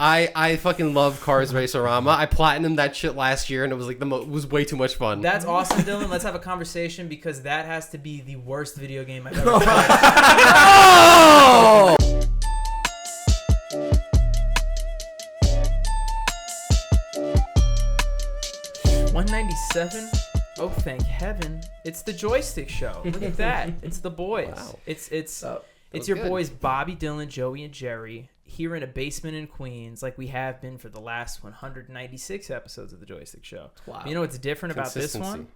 I fucking love Cars Racerama. I platinumed that shit last year, and it was like it was way too much fun. That's awesome, Dylan. Let's have a conversation because that has to be the worst video game I've ever played. Oh! 197. Oh, thank heaven! It's the Joystick Show. Look at that. It's the boys. Wow. It's your good. boys, Bobby, Dylan, Joey, and Jerry, here in a basement in Queens, like we have been for the last 196 episodes of the Joystick Show. Wow. You know what's different about this one?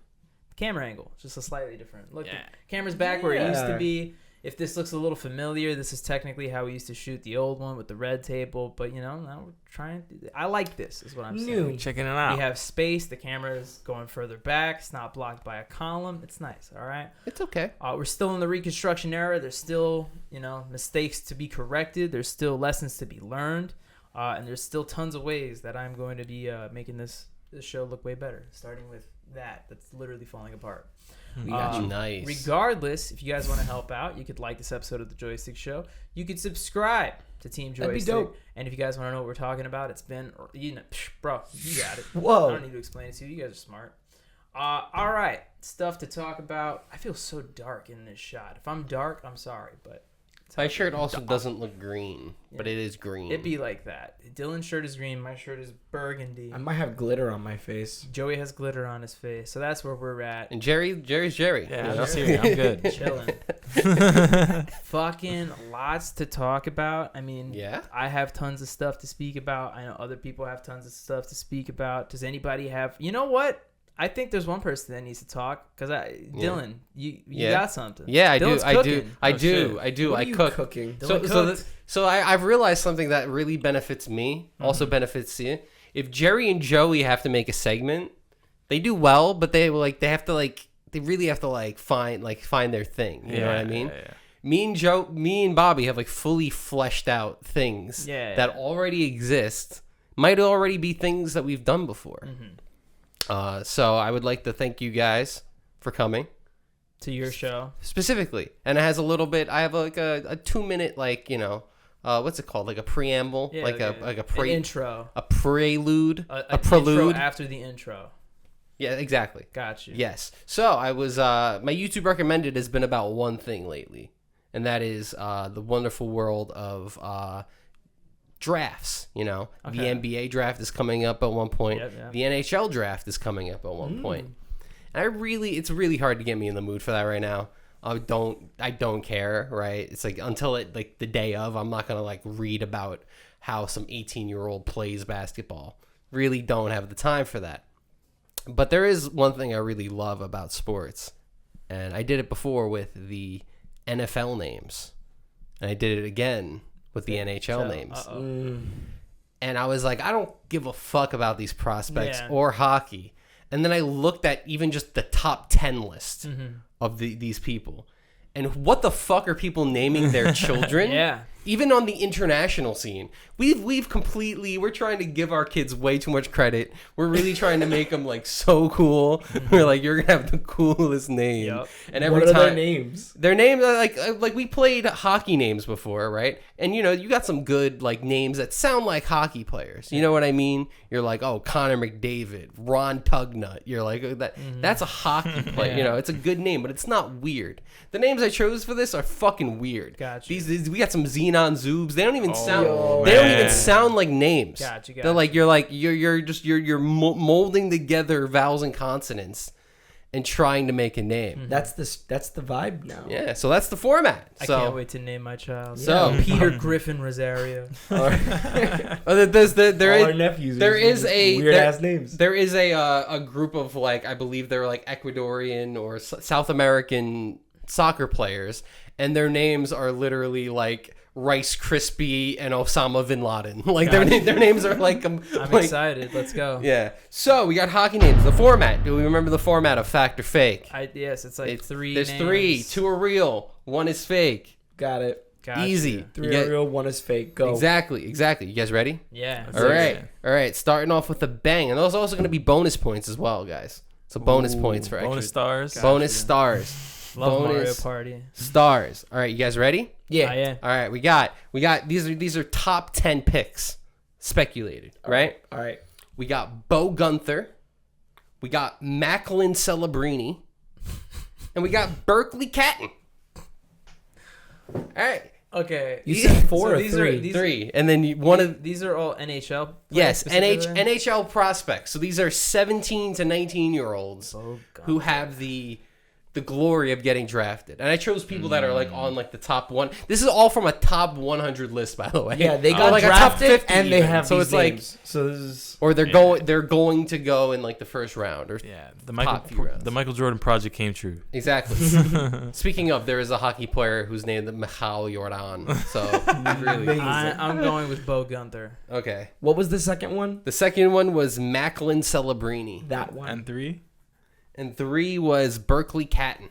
The camera angle, just a slightly different. Look, the camera's back where it used to be. If this looks a little familiar, this is technically how we used to shoot the old one with the red table. But, now we're trying to... I like this, is what I'm saying. Checking it out. We have space. The camera is going further back. It's not blocked by a column. It's nice, all right? It's okay. We're still in the Reconstruction era. There's still, mistakes to be corrected. There's still lessons to be learned. And there's still tons of ways that I'm going to be making this show look way better, starting with that's literally falling apart. We got you. Nice. Regardless, if you guys want to help out, you could like this episode of the Joystick Show. You could subscribe to Team Joystick. That'd be dope. And if you guys want to know what we're talking about, it's been, bro, you got it. Whoa. I don't need to explain it to you. You guys are smart. All right, stuff to talk about. I feel so dark in this shot. If I'm dark, I'm sorry, but My shirt also doesn't look green, but it is green. it'd be like that. Dylan's shirt is green. My shirt is burgundy. I might have glitter on my face. Joey has glitter on his face, so that's where we're at. And Jerry's Jerry. Yeah, you know? I'm serious. I'm good. Chilling. Fucking lots to talk about. I mean, Yeah. I have tons of stuff to speak about. I know other people have tons of stuff to speak about. Does anybody have? You know what? I think there's one person that needs to talk because Dylan, you got something. Yeah, I Dylan's do. cooking. I do. What I are you cook. cooking? So I've realized something that really benefits me, also benefits you. If Jerry and Joey have to make a segment, they do well, but they really have to find their thing. You know what I mean? Yeah. Me and Bobby have fully fleshed out things that already exist. Might already be things that we've done before. So I would like to thank you guys for coming to your show specifically, and it has a little bit. I have a 2-minute what's it called, like a preamble, an intro, a prelude, a prelude intro after the intro. Yeah, exactly. Got you. Yes. So I was my YouTube recommended has been about one thing lately, and that is the wonderful world of drafts. The NBA draft is coming up at one point. Yep. The NHL draft is coming up at one point. And it's really hard to get me in the mood for that right now. I don't care, right? It's until the day of, I'm not gonna read about how some 18-year-old plays basketball. Really don't have the time for that. But there is one thing I really love about sports, and I did it before with the NFL names, and I did it again with the NHL names. And I was like, I don't give a fuck about these prospects or hockey. And then I looked at even just the top 10 list of these people. And what the fuck are people naming their children? Even on the international scene, we're trying to give our kids way too much credit. We're really trying to make them so cool. We're you're gonna have the coolest name. Yep. And every what are time their names? Their names are like we played hockey names before, right? And you got some good names that sound like hockey players. You know what I mean? You're Connor McDavid, Ron Tugnut. You're that. That's a hockey player. It's a good name, but it's not weird. The names I chose for this are fucking weird. Gotcha. These we got some Zenon and Zeev. They don't even sound. yo, They don't even sound like names. Gotcha. They're you're molding together vowels and consonants and trying to make a name. That's the vibe now. Yeah, so that's the format. I can't wait to name my child. So Peter Griffin Rosario. All our nephews. There is a weird ass names. There is a group of I believe they're Ecuadorian or South American soccer players, and their names are literally Rice Krispie and Osama bin Laden. Their names are I'm excited. Let's go. Yeah. So we got hockey names. The format. Do we remember the format of fact or fake? Yes, it's three. There's names. 3. 2 are real. 1 is fake. Got it. Gotcha. Easy. 3 are real, 1 is fake. Go. Exactly. You guys ready? Yeah. All right. Starting off with a bang, and those are also going to be bonus points as well, guys. So bonus points for bonus extra. stars. Bonus stars. Love bonus Mario Party. Stars. All right, you guys ready? Yeah. Yeah. All right, we got these are top 10 picks. speculated, right? All right. We got Bo Gunther. We got Macklin Celebrini. And we got Berkeley Catton. All right. Okay. You said 4 or these 3? Three. And then one of... These are all NHL players Yes, specifically? NHL prospects. So these are 17 to 19-year-olds who have the glory of getting drafted. And I chose people that are like on like the top one. This is all from a top 100 list, by the way. Yeah, they got like a drafted top 50 and they even. have So these it's like names. So this is or they're going to go in like the first round or The Michael Jordan project came true. exactly. Speaking of, there is a hockey player who's named Michal Jordan. So really, I'm going with Bo Gunther. okay. what was the second one? The second one was Macklin Celebrini, That one. And 3? and 3 was Berkeley Catton.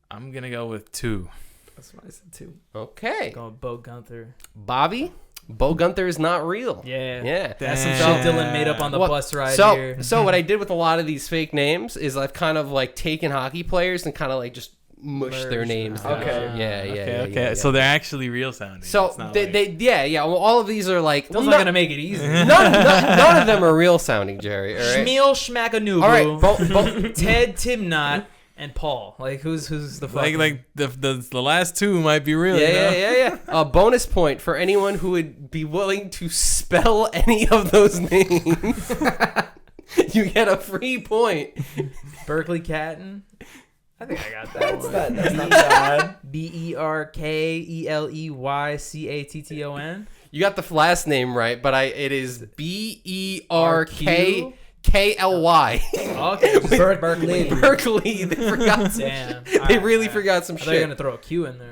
I'm going to go with 2. That's what I said too. Okay, Going Bo Gunther. Bobby. Bo Gunther is not real. Yeah. Yeah. That's some Damn. shit Dylan made up on the Well, bus ride so, here. So what I did with a lot of these fake names is I've kind of like taken hockey players and kind of like just mushed their Merged names. them. together. Okay. Yeah. Okay. So they're actually real sounding. So It's not they well, all of these are like Those not gonna make it easy. none of them are real sounding, Jerry. All right. Shmuel Schmackanubu. All right. Ted Timnot and Paul. Like who's the fucking... like the last 2 might be real. Yeah. A bonus point for anyone who would be willing to spell any of those names. You get a free point. Berkeley Catton. I think I got that one. That's not bad. Berkeleycatton. You got the last name right, but it is Berkly. Okay, Berkeley. Berkeley. They forgot. Damn. They really forgot some I thought you were shit. gonna throw a Q in there.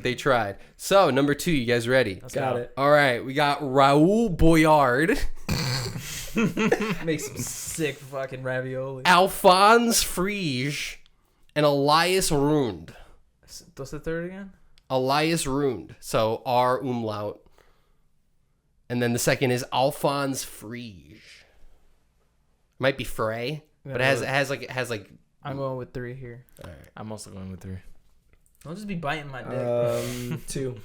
They tried. So number 2, you guys ready? Let's Got go. it. All right, we got Raul Boyard, Make some sick fucking ravioli. Alphonse Friege, and Elias Rund. What's the third again? Elias Rund. So R umlaut. And then the second is Alphonse Friege. Might be Frey, but it has like. I'm going with 3 here. All right. I'm also going with 3. Don't just be biting my dick. 2.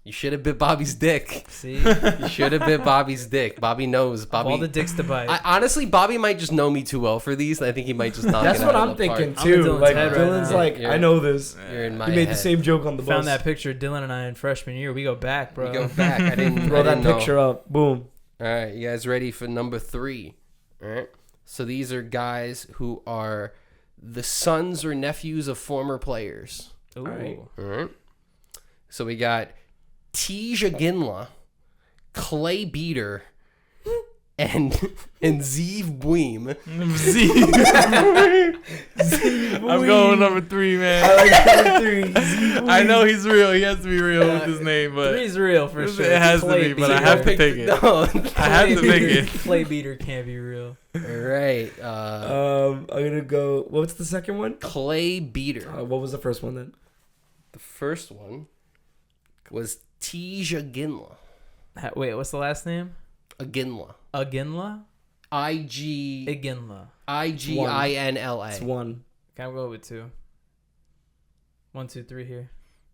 You should have bit Bobby's dick. See? You should have bit Bobby's dick. Bobby knows. Of Bobby. all the dicks to bite. Honestly, Bobby might just know me too well for these, and I think he might just knock That's it what out I'm of the park. thinking I'm in too. Dylan's Like head right Dylan's now. like, You're- I know this. You're in my He made head. the same joke on the bus. Found that picture of Dylan and I in freshman year. We go back, bro. We go back. I didn't. Roll I that didn't know. picture up. Boom. All right, you guys ready for number 3? All right. So these are guys who are the sons or nephews of former players. Ooh. Alright. All right. So we got Tija Ginla, Clay Beater, and Zeev Bweem. I'm going with number 3, man. I like number 3. I know he's real. He has to be real with his name, but 3's real for sure. it has to Clay be. But I beater. have to take it. No. I have to pick it. Clay beater can't be real. All right. I'm gonna go. What's the second one? Clay Beater. What was the first one then? The first one was Tija Ginla. Wait, what's the last name? Aginla. Aginla? Aginla. IGINLA. It's 1. Can I go with 2? 1, 2, 3 here.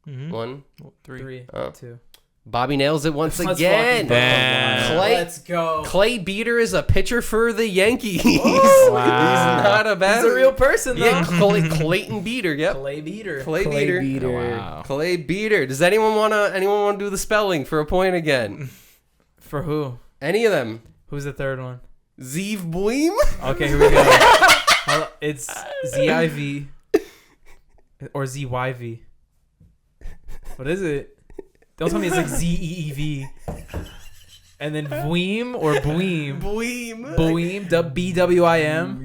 Mhm. 1. 3, Oh. 2. Bobby nails it once Let's again. fucking go. Damn. Clay- Let's go. Clay Beater is a pitcher for the Yankees. Wow. He's not a bad. He's a real person, though. Yeah, Clayton Beater. Yep. Clay beater. Clay Beater. Beater. Wow. Clay Beater. Does anyone wanna do the spelling for a point again? For who? Any of them? Who's the third one? Zeev Bweem? Okay, here we go. Hold on. It's ZIV or ZYV. What is it? Don't tell me it's like ZEEV. And then Bweem or Bweem. Bweem. Bweem. BWIM.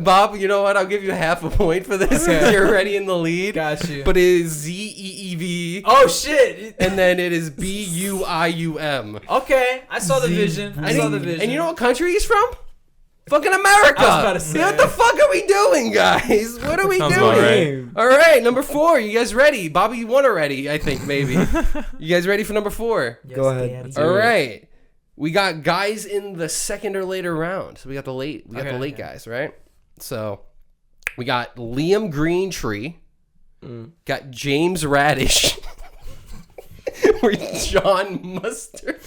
Bob, you know what? I'll give you half a point for this. Okay. You're already in the lead. Got you. But it is ZEEV. Oh shit! And then it is BUIUM. Okay, I saw the vision. I saw the vision. And you know what country he's from? Fucking America. I was about to say. What the fuck are we doing, guys? What are we Sounds doing? about right. All right, number 4. You guys ready? Bobby, you won already, I think, maybe. You guys ready for number 4? Yes, Go ahead. Daddy. Let's All right. We got guys in the second or later round. So we got the late Okay. guys, right? So we got Liam Greentree. Got James Radish. or John Mustard?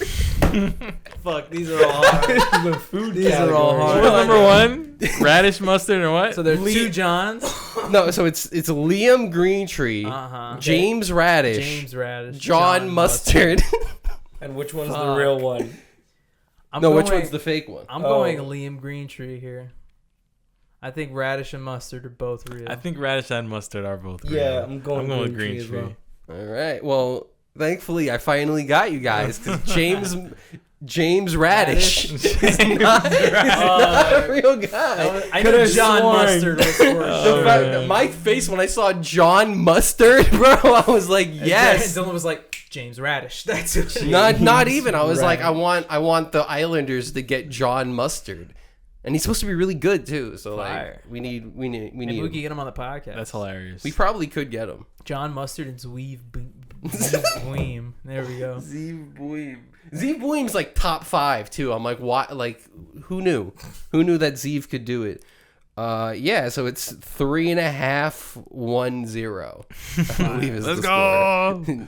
Fuck, these are all hard. The food These are all category. hard. What was number one? Radish, mustard, and what? So there's two Johns. No, so it's Liam Greentree, James Radish, James Radish, John Mustard. And which one's the Fuck. real one? Which one's the fake one? I'm going Liam Greentree here. I think Radish and Mustard are both real. I think radish and mustard are both real. Yeah, I'm going with green green tree as tree. well. All right. Well, thankfully, I finally got you guys because James Radish is not a real guy. I know Could've John sworn. Mustard was for The fact that my face when I saw John Mustard, bro, I was like, yes. And Dylan was like, James Radish. That's it. Not even. I was like, Radish. I want the Islanders to get John Mustard, and he's supposed to be really good too. So Fire. like, we need. Maybe we him. could get him on the podcast. That's hilarious. We probably could get him. John Mustard and Zeev Boehm. There we go. Zeev Boeem's like top 5 too. I'm like, what? Like, who knew? Who knew that Zeev could do it? Yeah. So it's 3.5-1-0. I believe is Let's the go. score.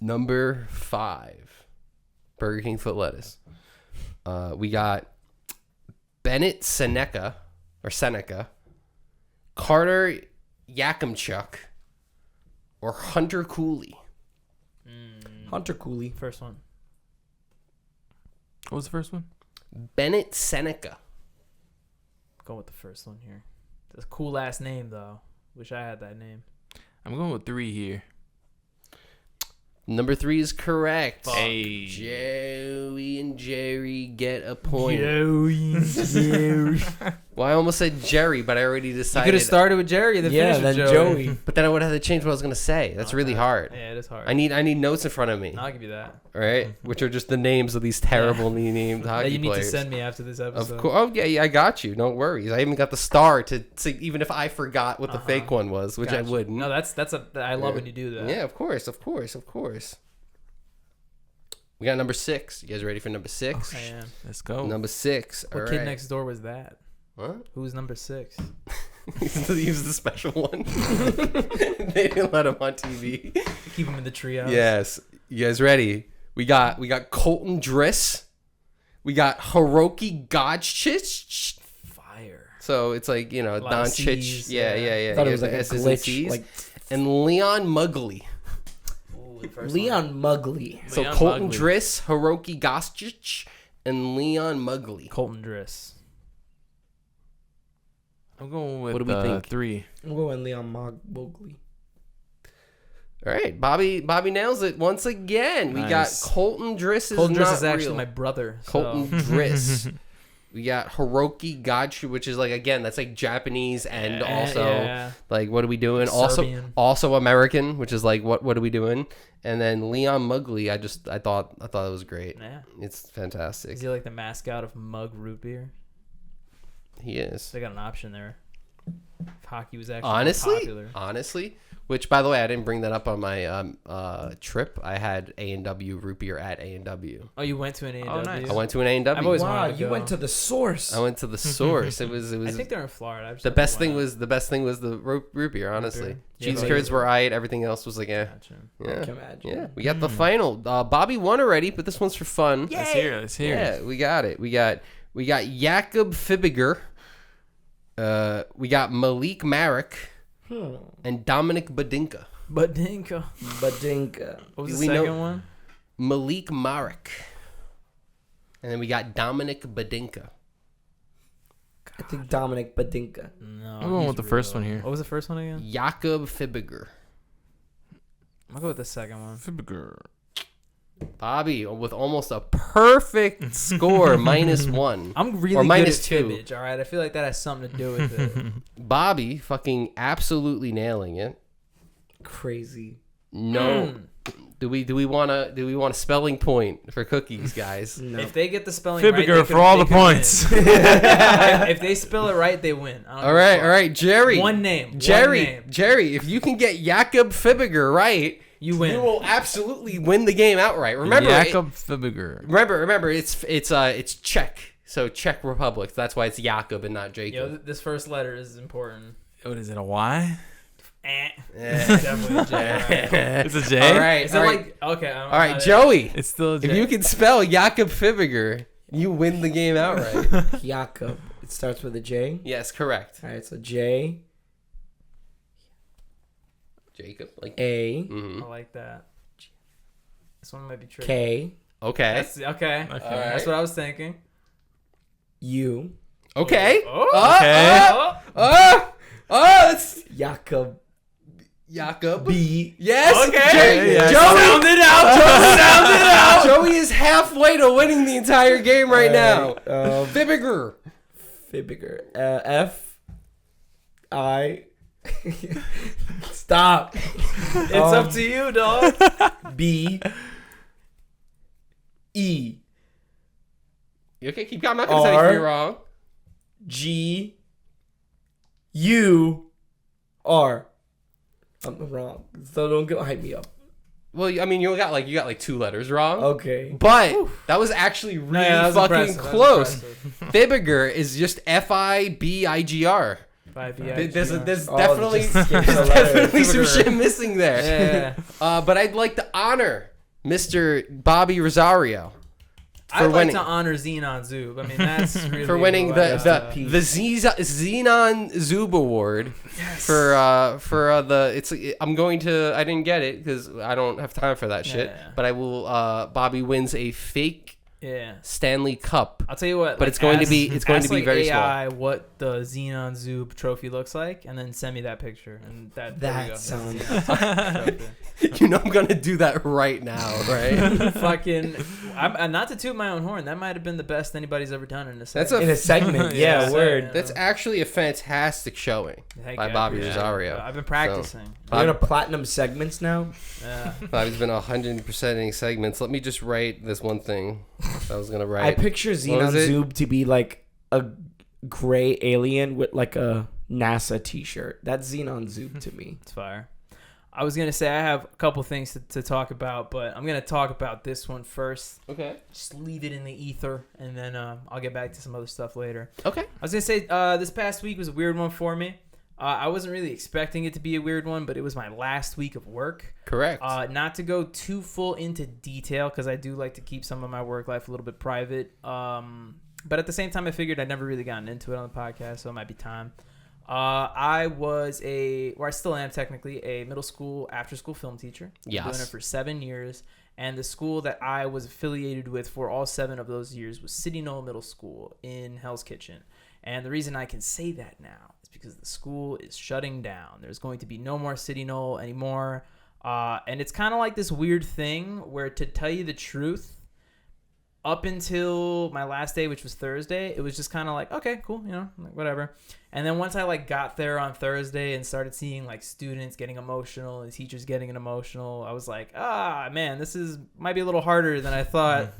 Number 5, Burger King foot lettuce. We got Bennett Seneca, Carter Yakimchuk, or Hunter Cooley. Hunter Cooley. First one. What was the first one? Bennett Seneca. Go with the first one here. That's a cool ass name though. Wish I had that name. I'm going with 3 here. Number 3 is correct. Hey. Joey and Jerry get a point. Joey. Well, I almost said Jerry, but I already You decided. could have started with Jerry, then Yeah, finished then with Joey. Joey. But then I would have to change what I was going to say. That's really hard. Yeah, it is hard. I need notes in front of me, I'll give you that. all right? Which are just the names of these terrible named That hockey you need players. to send me after this episode. Of course. Oh yeah, I got you. No worries. I even got the star to see, even if I forgot what the fake one was, which I Gotcha. wouldn't. No, I love when you do that. Yeah, of course. We got number 6. You guys ready for number 6? I am. Let's go. Number 6. What All kid right. next door was that? What? Who's number 6? He was the special one. They didn't let him on TV. Keep him in the treehouse. Yes. You guys ready? We got Colton Driss. We got Hiroki Godchich. Fire. So it's like, lot of Doncic. Cs, Yeah. I thought He it was has like a S's and glitch. Cs. Like And Leon Mugley. Ooh, the first Leon Mugley. So Leon Colton Mugley. Driss, Hiroki Godchich, and Leon Mugley. one. Colton Driss. I'm going with What do we think? 3. I'm going Leon Mugley. All right, Bobby nails it once again. We got Nice. Colton Driss. Colton Driss not is actually real. my brother. Colton So. Driss. We got Hiroki Godchich, which is like, again, that's like Japanese and also Yeah. like, what are we doing? Serbian. Also American, which is like, what are we doing? And then Leon Mugley, I thought it was great. Yeah. It's fantastic. Is he like the mascot of Mug Root Beer? He is. They got an option there. If hockey was actually more popular. Honestly, which by the way, I didn't bring that up on my trip. I had A&W root beer at A&W. Oh, you went to an A&W? nice. I went to an A&W. I've always Wow, wanted to you go. went to the source. I went to the source. It was I think they're in Florida. I just the never best went thing out. was the root beer. Honestly, beer. Yeah, cheese like- curds were alright. Everything else was like, Gotcha. yeah, Can imagine. yeah. We got the final. Bobby won already, but this one's for fun. Let's hear it. Let's hear it. Yeah, we got it. We got Jakob Fibiger. We got Malik Marek and Dominic Badinka. But Dinko. Badinka. What was the We know- second one? Malik Marek. And then we got Dominic Badinka. I think Dominic Badinka. No. I'm going he's with the first one here. What was the first one again? Jakob Fibiger. I'll go with the second one. Fibiger. Bobby with almost a perfect score, -1. I'm really Or good minus at 2. fibbage, all right? I feel like that has something to do with it. Bobby fucking absolutely nailing it. Crazy. No. Do we want a spelling point for cookies, guys? No. If they get the spelling right, Fibiger they for all they the could win. points. If they spell it right, they win. I don't All give a right, fuck. all right, Jerry. One name. Jerry, One name. Jerry, if you can get Jakob Fibiger right, You win. you will absolutely win the game outright. Remember, Jakob Fibiger. remember, it's Czech, so Czech Republic. That's why it's Jakob and not Jacob. Yo, this first letter is important. What is it? A Y? Definitely a J. Right? It's a J. All right. Is it like okay? All right, Joey. It's still a J. If you can spell Jakob Fibiger, you win the game outright. Jakob. It starts with a J. Yes, correct. All right, so J Jacob, like A mhm. I like that. This one might be tricky. K Okay. That's, okay. All That's right. what I was thinking. U Okay. Oh. Okay. That's Jakob Jakob. B. Yes. Okay. Yeah. Joey. Sound it out. Sound it out. Joey is halfway to winning the entire game right now. Fibiger. Fibiger. F I Stop. It's up to you, dog. B E Okay, keep going. I'm not gonna say anything wrong. G U R. I'm wrong, so don't go hype me up. Well, I mean, you got like 2 letters wrong. Okay. But that was actually really that was fucking impressive. close. That was impressive. Fibiger is just Fibigr. There's definitely, just skips there's a letter. definitely some Fibiger. shit missing there. Yeah. But I'd like to honor Mr. Bobby Rosario I'd like winning. to honor Zenon Zeev. I mean, that's really For winning what the I- Zenon Zeev Award for the it's I'm going to I didn't get it because I don't have time for that shit, Yeah. but I will Bobby wins a fake yeah. Stanley Cup. I'll tell you what. But it's going to be like very AI what the Zenon Zeev trophy looks like, and then send me that picture. And there we go. That That's sounds. the Zenon Zeev trophy. You know I'm gonna do that right now, right? Fucking, I'm not to toot my own horn. That might have been the best anybody's ever done in a That's segment. In a segment, yeah, Yeah. word. That's actually a fantastic showing Heck by yeah, Bobby yeah. Rosario. I've been practicing. You're gonna platinum segments now. Yeah. Bobby's been 100%ing segments. Let me just write this one thing I was gonna write. I picture What Zenon was it? Zeev to be like a gray alien with like a NASA T-shirt. That's Zenon Zeev to me. It's fire. I was gonna say I have a couple things to talk about, but I'm gonna talk about this one first. Okay. Just leave it in the ether, and then I'll get back to some other stuff later. Okay. I was gonna say this past week was a weird one for me. I wasn't really expecting it to be a weird one, but it was my last week of work. Correct. Not to go too full into detail, because I do like to keep some of my work life a little bit private. But at the same time, I figured I'd never really gotten into it on the podcast, so it might be time. I still am technically a middle school after-school film teacher. Yes. I've been doing it for 7 years. And the school that I was affiliated with for all 7 of those years was City Knoll Middle School in Hell's Kitchen. And the reason I can say that now is because the school is shutting down. There's going to be no more City Knoll anymore. And it's kind of like this weird thing where, to tell you the truth, up until my last day, which was Thursday, it was just kind of like, okay, cool, like, whatever. And then once I got there on Thursday and started seeing students getting emotional and teachers getting emotional, I was like, man, this might be a little harder than I thought.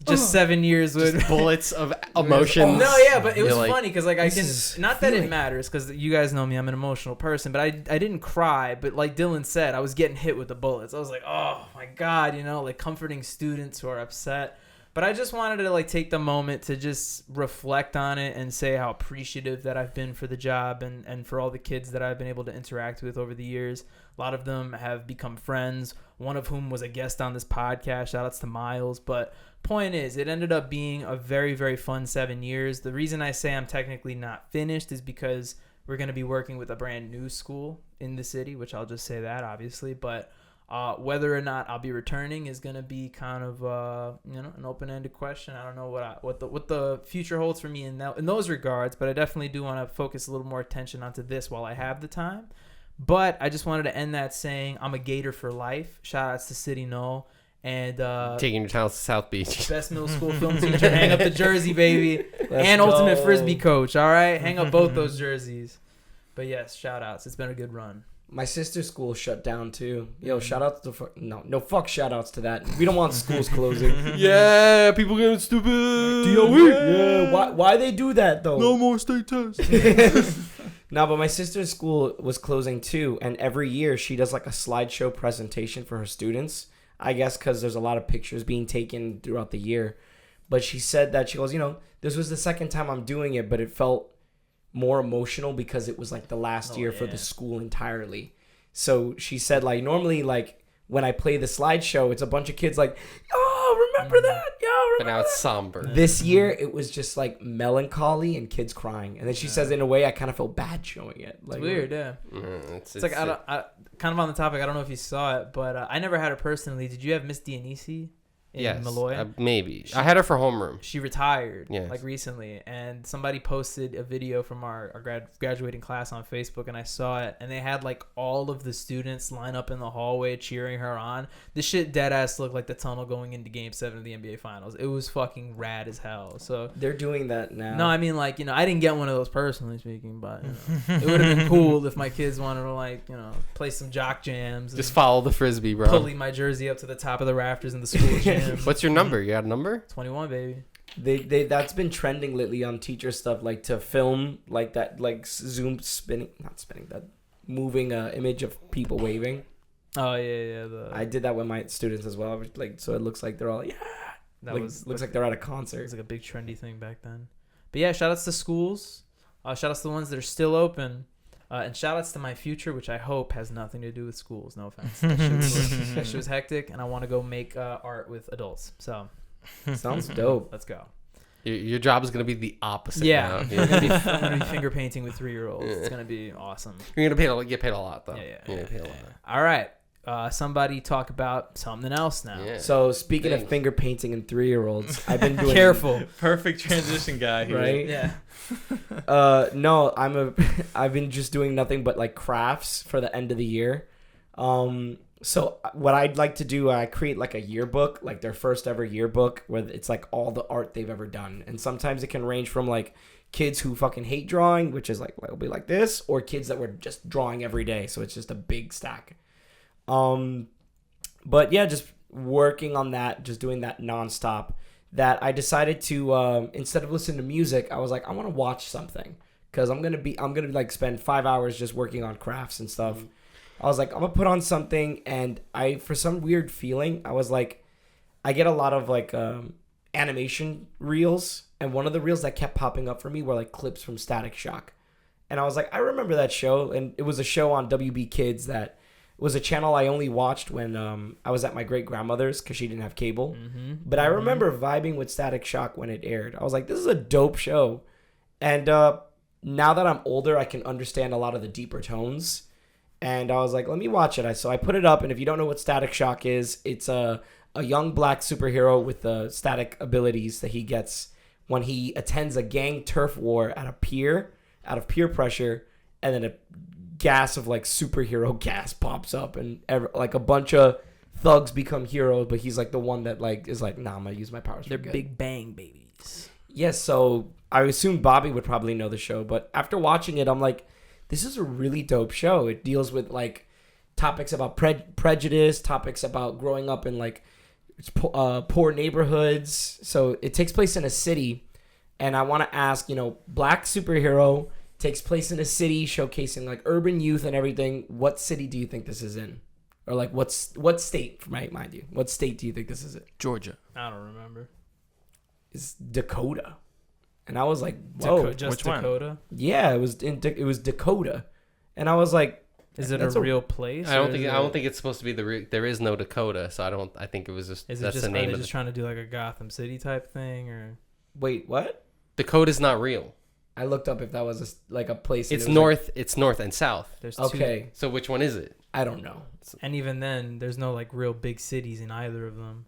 Just 7 years with Just bullets of emotions. No, yeah, but it was funny because I can not that feeling. it matters because you guys know me, I'm an emotional person, but I didn't cry, but like Dylan said, I was getting hit with the bullets. I was like, oh my god, comforting students who are upset. But I just wanted to take the moment to just reflect on it and say how appreciative that I've been for the job and for all the kids that I've been able to interact with over the years. A lot of them have become friends, one of whom was a guest on this podcast. Shout outs to Miles. But point is, it ended up being a very, very fun 7 years. The reason I say I'm technically not finished is because we're going to be working with a brand new school in the city, which I'll just say that, obviously. But whether or not I'll be returning is going to be kind of an open-ended question. I don't know what the future holds for me in those regards, but I definitely do want to focus a little more attention onto this while I have the time. But I just wanted to end that saying I'm a Gator for life. Shout outs to City Knoll and taking your talents to South Beach. Best middle school film teacher. Hang up the jersey, baby, and go. ultimate frisbee coach. All right, hang up both those jerseys. But yes, shout outs. It's been a good run. My sister's school shut down too. Yo, shout outs to fuck shout outs to that. We don't want schools closing. Yeah, people getting stupid. Yeah, why they do that though? No more state tests. No, but my sister's school was closing too, and every year she does like a slideshow presentation for her students. I guess because there's a lot of pictures being taken throughout the year. But she said that she goes, this was the second time I'm doing it, but it felt more emotional because it was like the last year for the school entirely. So she said like normally like when I play the slideshow, it's a bunch of kids like, oh, remember that? Yo, remember But now it's that? somber. This year, it was just like melancholy and kids crying. And then she says, in a way, I kind of feel bad showing it. Like, it's weird, yeah. It's Like, I kind of on the topic, I don't know if you saw it, but I never had her personally. Did you have Miss Dionisi? In Malloy? Maybe. I had her for homeroom. She retired Yes. like recently, and somebody posted a video from our graduating class on Facebook, and I saw it, and they had like all of the students line up in the hallway cheering her on. This shit dead ass looked like the tunnel going into Game 7 of the NBA Finals. It was fucking rad as hell. So they're doing that now. no, I mean like, you know, I didn't get one of those personally speaking, but you know, it would have been cool if my kids wanted to like, you know, play some jock jams. Just follow the frisbee, bro. Pulley my jersey up to the top of the rafters in the school gym. What's your number? You got a number? 21, baby. They that's been trending lately on teacher stuff, like to film like that, like that moving image of people waving. Oh yeah. I did that with my students as well. Like, so it looks like they're all like, yeah. That like, was looks like they're at a It concert. was like a big trendy thing back then. But yeah, shout outs to schools. Shout outs to the ones that are still open. And shout outs to my future, which I hope has nothing to do with schools. No offense. That shit was hectic, and I want to go make art with adults. So Sounds dope. let's go. Your job is going to be the opposite. Yeah, now. I'm gonna be finger painting with 3-year-olds. It's gonna be awesome. You're going to get paid a lot, though. Yeah. You're gonna get paid a lot. All right. Somebody talk about something else now. Yeah. So speaking of Thanks. finger painting and 3-year-olds, I've been doing Careful. Perfect transition guy here. right. Yeah. No, I've been just doing nothing but like crafts for the end of the year. So what I'd like to do, I create like a yearbook, like their first ever yearbook, where it's like all the art they've ever done, and sometimes it can range from like kids who fucking hate drawing, which is like it'll be like this, or kids that were just drawing every day, so it's just a big stack. But yeah, just working on that, just doing that nonstop. That I decided to instead of listening to music, I was like, I want to watch something because I'm gonna like spend 5 hours just working on crafts and stuff. I was like, I'm gonna put on something, and I for some weird feeling, I was like, I get a lot of like animation reels, and one of the reels that kept popping up for me were like clips from Static Shock, and I was like, I remember that show, and it was a show on WB Kids that was a channel I only watched when I was at my great grandmother's because she didn't have cable. But I remember vibing with Static Shock when it aired. I was like, this is a dope show. And now that I'm older, I can understand a lot of the deeper tones. And I was like, let me watch it. So I put it up. And if you don't know what Static Shock is, it's a young black superhero with the static abilities that he gets when he attends a gang turf war at a pier, out of peer pressure. And then a gas of like superhero gas pops up, and like a bunch of thugs become heroes, but he's like the one that like is like, nah, I'm gonna use my powers. They're big bang babies. Yes, so I assume Bobby would probably know the show, but after watching it, I'm like, this is a really dope show. It deals with like topics about prejudice, topics about growing up in like poor neighborhoods. So it takes place in a city, and I want to ask, black superhero takes place in a city showcasing like urban youth and everything. What city do you think this is in? Or like what state, mind you? What state do you think this is in? Georgia. I don't remember. It's Dakota. And I was like, whoa. Just Which one? Dakota? Yeah, it was Dakota. And I was like, Is it that's a real place? I don't or think it's supposed to be there is no Dakota, so I think it was just Is it that's just the name of just trying to do like a Gotham City type thing, or wait, what? Dakota's not real. I looked up if that was like a place. It's and it was north. It's north and south. there's Like, okay, So which one is it? I don't know. and even then, there's no like real big cities in either of them.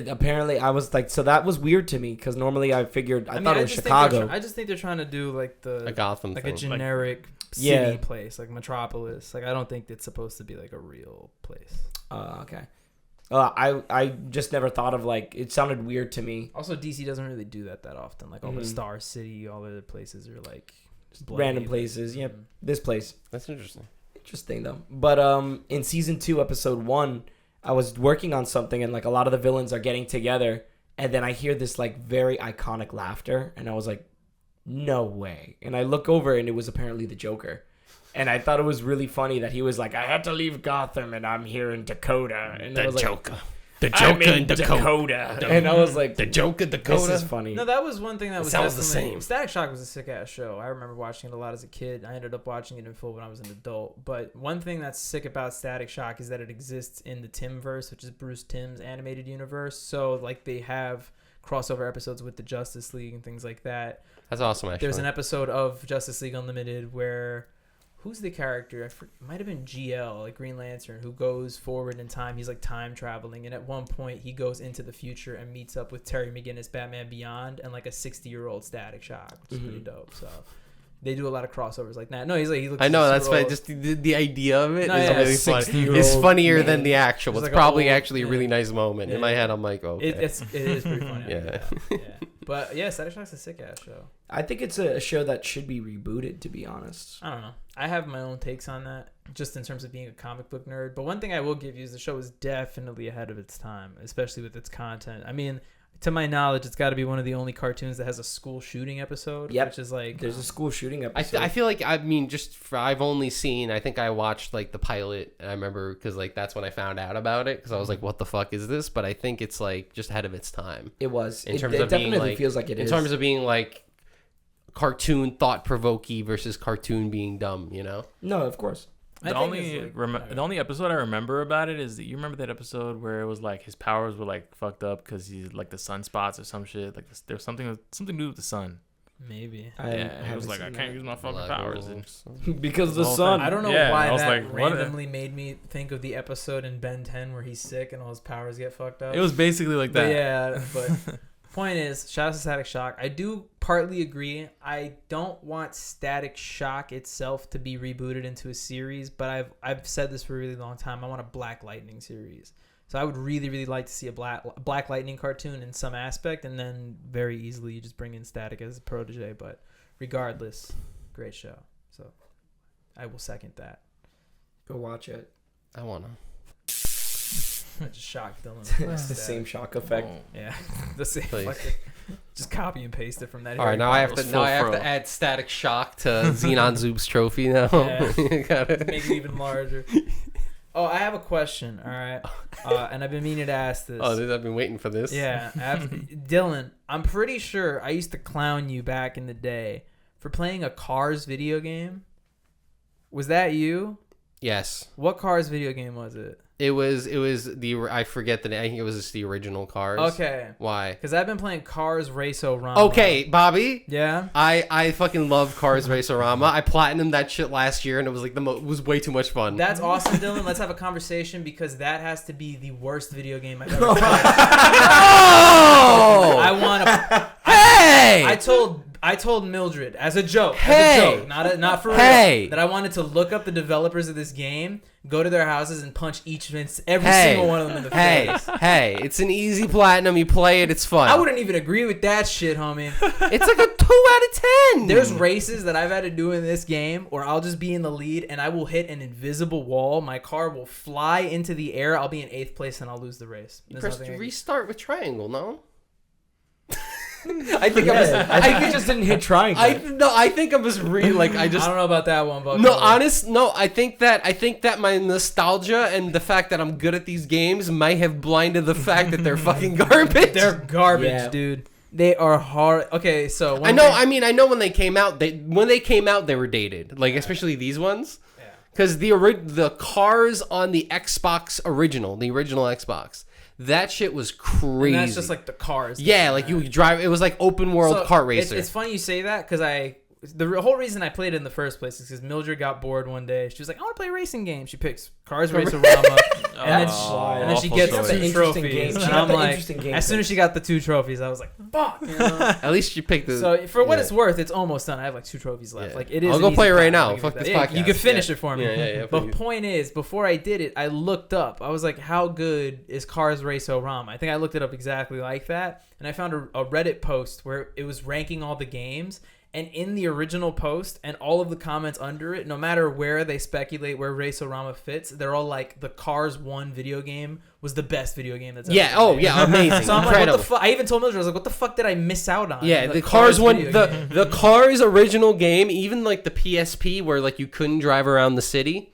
Apparently, I was like, so that was weird to me because normally I figured I thought it was just Chicago. I just think they're trying to do like A Gotham like thing. a generic city Yeah. place, like Metropolis. Like I don't think it's supposed to be like a real place. Okay. I just never thought of like, it sounded weird to me. Also, DC doesn't really do that often. Like all the Mhm. Star City, all the other places are like just Random bloody, places. like, Yep. This place. That's interesting. Interesting though. But in season 2, episode 1, I was working on something, and like a lot of the villains are getting together, and then I hear this like very iconic laughter, and I was like, no way. And I look over, and it was apparently the Joker. And I thought it was really funny that he was like, I had to leave Gotham and I'm here in Dakota. And I was like, The Joker in Dakota. And I was like, the Joker Dakota. this is funny. No, that was one thing that was sounds the definitely- same. Static Shock was a sick ass show. I remember watching it a lot as a kid. I ended up watching it in full when I was an adult. But one thing that's sick about Static Shock is that it exists in the Timverse, which is Bruce Timm's animated universe. So like they have crossover episodes with the Justice League and things like that. That's awesome, actually. There's an episode of Justice League Unlimited where who's the character? It might have been GL, like Green Lantern, who goes forward in time. He's like time traveling, and at one point he goes into the future and meets up with Terry McGinnis, Batman Beyond, and like a 60-year-old Static Shock, which is pretty dope. So they do a lot of crossovers like that. No, he looks. I know, that's fine. fine. Just the idea of it No, is yeah, really funny. 60-year-old It's funnier man. than the actual. Just It's like probably old- actually a really nice moment. In my head, I'm like, okay. It is pretty funny. Yeah. Yeah. But yeah, Static Shock's a sick ass show. I think it's a show that should be rebooted, to be honest. I don't know. I have my own takes on that, just in terms of being a comic book nerd. But one thing I will give you is the show is definitely ahead of its time, especially with its content. I mean, to my knowledge, it's got to be one of the only cartoons that has a school shooting episode. Yep. Which is like There's a school shooting episode. I feel like, I mean, I've only seen, I think I watched like the pilot, and I remember because like that's when I found out about it, because I was like, what the fuck is this? But I think it's like just ahead of its time. It was. In It terms of being definitely like, feels like it in is. terms of being like cartoon thought-provoking versus cartoon being dumb, you know? No, of course. I The think only it's like- the only episode I remember about it is that you remember that episode where it was like his powers were like fucked up because he's like the sunspots or some shit. Like there's something to do with the sun. maybe. Yeah, it was like I can't use my fucking Black powers. wolves. because of the The whole sun. thing. I don't know Yeah, why I was that like, what a- randomly made me think of the episode in Ben 10 where he's sick and all his powers get fucked up. It was basically like But that. yeah, but point is, shout out to Static Shock. I do partly agree. I don't want Static Shock itself to be rebooted into a series, but I've said this for a really long time. I want a Black Lightning series. So I would really, really like to see a Black Lightning cartoon in some aspect, and then very easily you just bring in Static as a protege. But regardless, great show. So I will second that. Go watch it. I wanna. I just shocked Dylan. It's the same shock effect. Oh. Yeah, the same. Please. Fucking, just copy and paste it from that. All right, Harry now I have Potter to full throw. add Static Shock to Zenon Zeev's trophy now. Yeah. Gotta- make it even larger. Oh, I have a question. All right, and I've been meaning to ask this. Oh, I've been waiting for this. Yeah, Dylan, I'm pretty sure I used to clown you back in the day for playing a Cars video game. Was that you? Yes. What Cars video game was it? It was I forget the name. I think it was just the original Cars. Okay, Why? because I've been playing Cars Race-O-Rama. Okay, Bobby. Yeah. I fucking love Cars Race-O-Rama. I platinumed that shit last year, and it was like it was way too much fun. That's awesome, Dylan. Let's have a conversation because that has to be the worst video game I've ever played. Oh! I want to. Hey! I told Mildred as a joke, Hey! not for real, Hey! that I wanted to look up the developers of this game, go to their houses, and punch every Hey! single one of them in the Hey! face. Hey! It's an easy platinum. You play it. It's fun. I wouldn't even agree with that shit, homie. It's like a 2 out of 10. There's races that I've had to do in this game where I'll just be in the lead and I will hit an invisible wall. My car will fly into the air. I'll be in 8th place and I'll lose the race. You There's press nothing I can- restart with triangle. No. I think I think you just didn't hit triangle. I think I'm just I don't know about that one, but I think that my nostalgia and the fact that I'm good at these games might have blinded the fact that they're fucking garbage. they're garbage, Yeah. dude. They are hard. Okay, so I know. I mean, I know when they came out, they were dated. Like especially these ones, because the cars on the Xbox the original Xbox, that shit was crazy. And that's just like the cars. Yeah, like you drive. It was like open world So, kart racer. It's funny you say that because the whole reason I played it in the first place is because Mildred got bored one day. She was like, I want to play a racing game. She picks Cars Racer-Rama, and then she gets awful 2 choice. trophies. Interesting And game. I'm She got the like, interesting game as soon as she got the 2 trophies, I was like, fuck. You know? At least you picked the. So for what yeah. it's worth, it's almost done. I have like 2 trophies left. Yeah. Like it is. I'll an go easy play it right platinum. now. I'll give Fuck you this that. podcast. You can finish Yeah. it for me. Yeah, But please. point is, before I did it, I looked up. I was like, how good is Cars Race-O-Rama? I think I looked it up exactly like that, and I found a Reddit post where it was ranking all the games. And in the original post and all of the comments under it, no matter where they speculate where Race-O-Rama fits, they're all like, the Cars 1 video game was the best video game that's ever Yeah. been Oh made. yeah. Amazing. So I'm like, Incredible. what the fuck? I even told Mildred, I was like, what the fuck did I miss out on? Yeah, the Cars one, video game. the Cars original game, even like the PSP where like you couldn't drive around the city,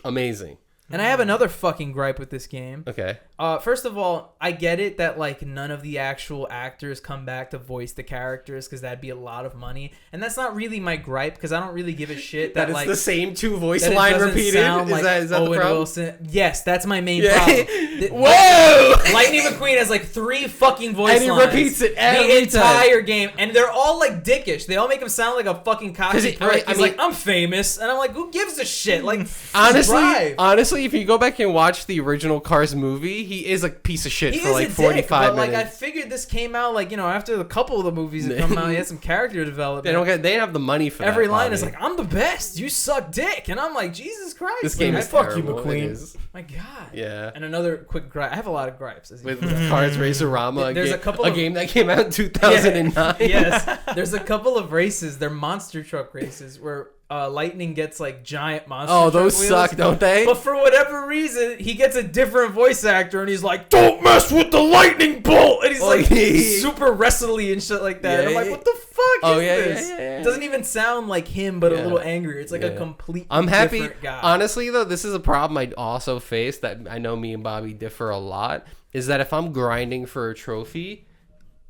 amazing. And I have another fucking gripe with this game. Okay. First of all, I get it that like none of the actual actors come back to voice the characters because that'd be a lot of money, and that's not really my gripe because I don't really give a shit that it's like the same 2 voice that line it doesn't repeated. sound like Is that Owen the problem? Wilson. Yes, that's my main problem. Whoa! Lightning McQueen has like 3 fucking voice And he lines repeats it the every entire game, and they're all like dickish. They all make him sound like a fucking cocky prick. He's mean- like, I'm famous, and I'm like, who gives a shit? Like, honestly, if you go back and watch the original Cars movie, he is a piece of shit for like 45 minutes. Like, I figured this came out like, you know, after a couple of the movies that come out, he had some character development. They have the money for every that. line is like, I'm the best. You suck dick, and I'm like, Jesus Christ. This game is fuck you, terrible. McQueen. It is. My God. Yeah. And another quick gripe. I have a lot of gripes. As you With know. Cars Racer-rama, There's a couple of- game that came out in 2009. Yes. There's a couple of races. They're monster truck races where Lightning gets like giant monster truck those wheels. suck, don't they? But for whatever reason, he gets a different voice actor, and he's like, "Don't mess with the lightning bolt," and he's like super wrestly and shit like that. And I'm like, "What the fuck is this?" Yeah. It doesn't even sound like him, but a little angrier. It's like a complete. I'm happy. Different guy. Honestly, though, this is a problem I also face that I know me and Bobby differ a lot. Is that if I'm grinding for a trophy,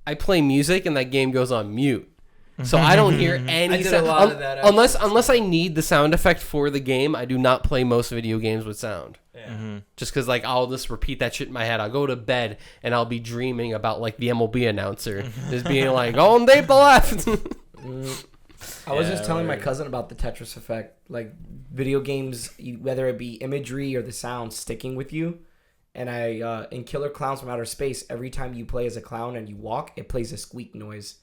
I play music and that game goes on mute. So I don't hear any I did sound. a lot of that, Unless I need the sound effect for the game, I do not play most video games with sound. Yeah. Just because like I'll just repeat that shit in my head. I'll go to bed and I'll be dreaming about like the MLB announcer just being like, "On the left." I was just telling my cousin about the Tetris effect. Like video games, whether it be imagery or the sound sticking with you. And in Killer Clowns from Outer Space, every time you play as a clown and you walk, it plays a squeak noise.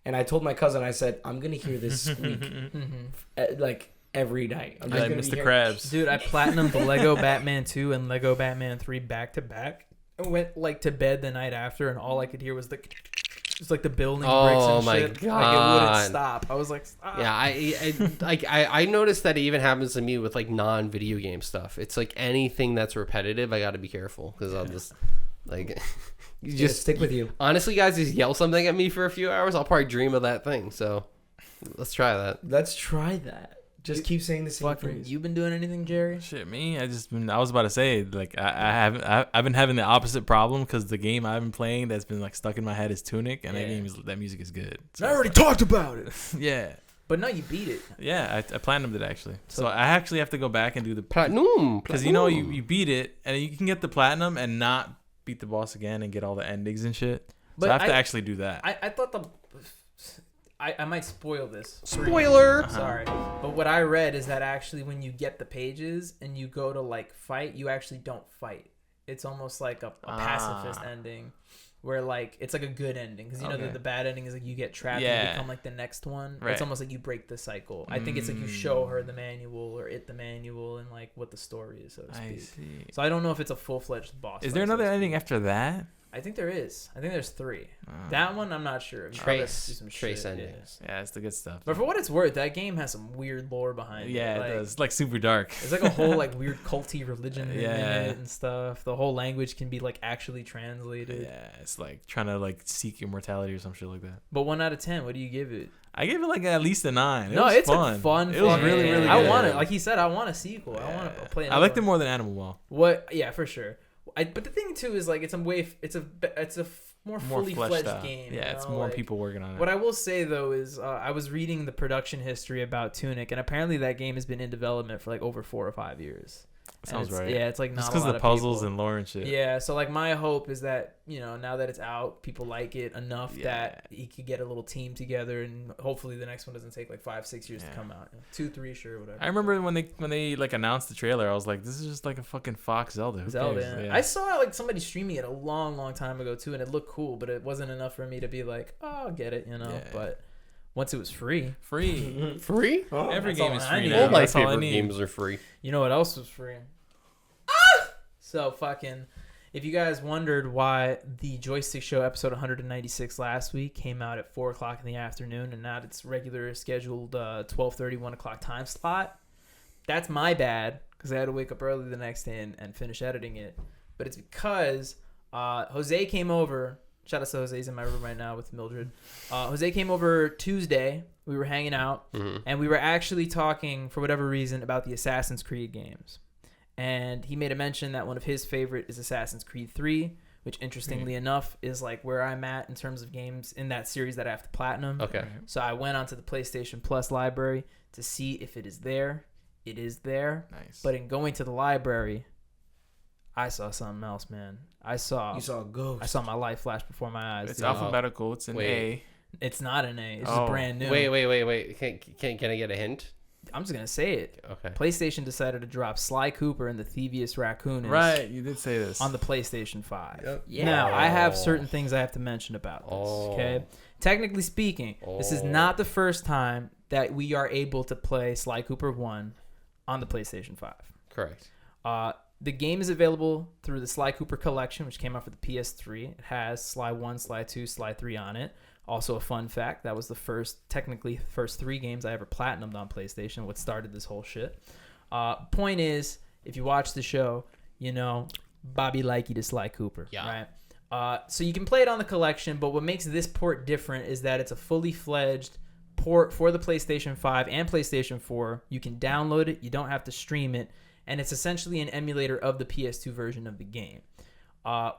And I told my cousin, I said, I'm going to hear this squeak like every night. I'm like Mr. Krabs. Dude, I platinumed the Lego Batman 2 and Lego Batman 3 back to back. I went like to bed the night after, and all I could hear was just like the building bricks and my shit. God. Like it wouldn't stop. I was like, stop. Yeah, I noticed that it even happens to me with like non-video game stuff. It's like anything that's repetitive, I got to be careful because I'll just like just stick with you. Honestly, guys, just yell something at me for a few hours, I'll probably dream of that thing. So let's try that. Let's try that. Just keep saying the same phrase. You been doing anything, Jerry? Shit, me. I was about to say like I've been having the opposite problem because the game I've been playing that's been like stuck in my head is Two-nic, and that music is good. So I already talked about it. Yeah. But no, you beat it. Yeah, I platinumed it actually. So I actually have to go back and do the Platinum. because you know you beat it and you can get the platinum and not beat the boss again and get all the endings and shit. But So I have to actually do that. I thought I might spoil this. Spoiler. Sorry. But what I read is that actually when you get the pages and you go to like fight, you actually don't fight. It's almost like a pacifist ending where like it's like a good ending because you know the bad ending is like you get trapped and become like the next one. Right. It's almost like you break the cycle. I think it's like you show her the manual or it the manual and like what the story is, so to speak. I see. So I don't know if it's a full-fledged boss. Is there fight, so another to ending speak. after that? I think there is. I think there's 3. That one I'm not sure. Trace shit, endings. Yeah, it's the good stuff. But for what it's worth, that game has some weird lore behind it. Yeah, Like, it does. It's like super dark. It's like a whole like weird culty religion in Yeah. it and stuff. The whole language can be like actually translated. Yeah, it's like trying to like seek immortality or some shit like that. But 1 out of 10, what do you give it? I gave it like at least a 9. No, was it's fun. a fun. It was fucking really, game. really I good. want it. Like he said, I want a sequel. I want to play. I liked it one. more than Animal Wall. What? Yeah, for sure. But the thing too is like it's a more fully fleshed fledged out. game. Yeah, you it's know? more Like, people working on it. What I will say though is I was reading the production history about Two-nic, and apparently that game has been in development for like over 4 or 5 years. Sounds right. Yeah, it's like not just because of the puzzles and lore and shit. Yeah, so like my hope is that, you know, now that it's out, people like it enough Yeah. that he could get a little team together, and hopefully the next one doesn't take like 5-6 years to come out. 2, 3, sure, whatever. I remember when they like announced the trailer, I was like, this is just like a fucking Fox Zelda. Who Zelda. cares? Yeah. I saw like somebody streaming it a long time ago too, and it looked cool, but it wasn't enough for me to be like, oh, I'll get it, you know. Yeah. But once it was free, Free. Free? Every that's game all is I free need. now. All my That's all I favorite need. games are free. you know what else was free? So fucking, if you guys wondered why the Joystick Show episode 196 last week came out at 4 o'clock in the afternoon and not its regular scheduled 12:30, 1 o'clock time slot, that's my bad because I had to wake up early the next day and finish editing it. But it's because Jose came over. Shout out to Jose. He's in my room right now with Mildred. Jose came over Tuesday. We were hanging out, and we were actually talking, for whatever reason, about the Assassin's Creed games. And he made a mention that one of his favorite is Assassin's Creed 3, which interestingly enough is like where I'm at in terms of games in that series that I have to platinum. Okay. So I went onto the PlayStation Plus library to see if it is there. It is there. Nice. But in going to the library, I saw something else, man. You saw a ghost. I saw my life flash before my eyes. It's dude. alphabetical. It's an A. It's not an A. It's just brand new. Wait. Can I get a hint? I'm just gonna say it. Okay. PlayStation decided to drop Sly Cooper and the Thievius Raccoon Right, you did say this. on the PlayStation 5. Yep. Yeah. Now, I have certain things I have to mention about this, okay? Technically speaking, this is not the first time that we are able to play Sly Cooper 1 on the PlayStation 5. Correct. The game is available through the Sly Cooper Collection, which came out for the PS3. It has Sly 1, Sly 2, Sly 3 on it. Also a fun fact, that was the first 3 games I ever platinumed on PlayStation, what started this whole shit. Point is, if you watch the show, you know Bobby Likey to Sly Cooper, right? So you can play it on the collection, but what makes this port different is that it's a fully fledged port for the PlayStation 5 and PlayStation 4. You can download it, you don't have to stream it, and it's essentially an emulator of the PS2 version of the game.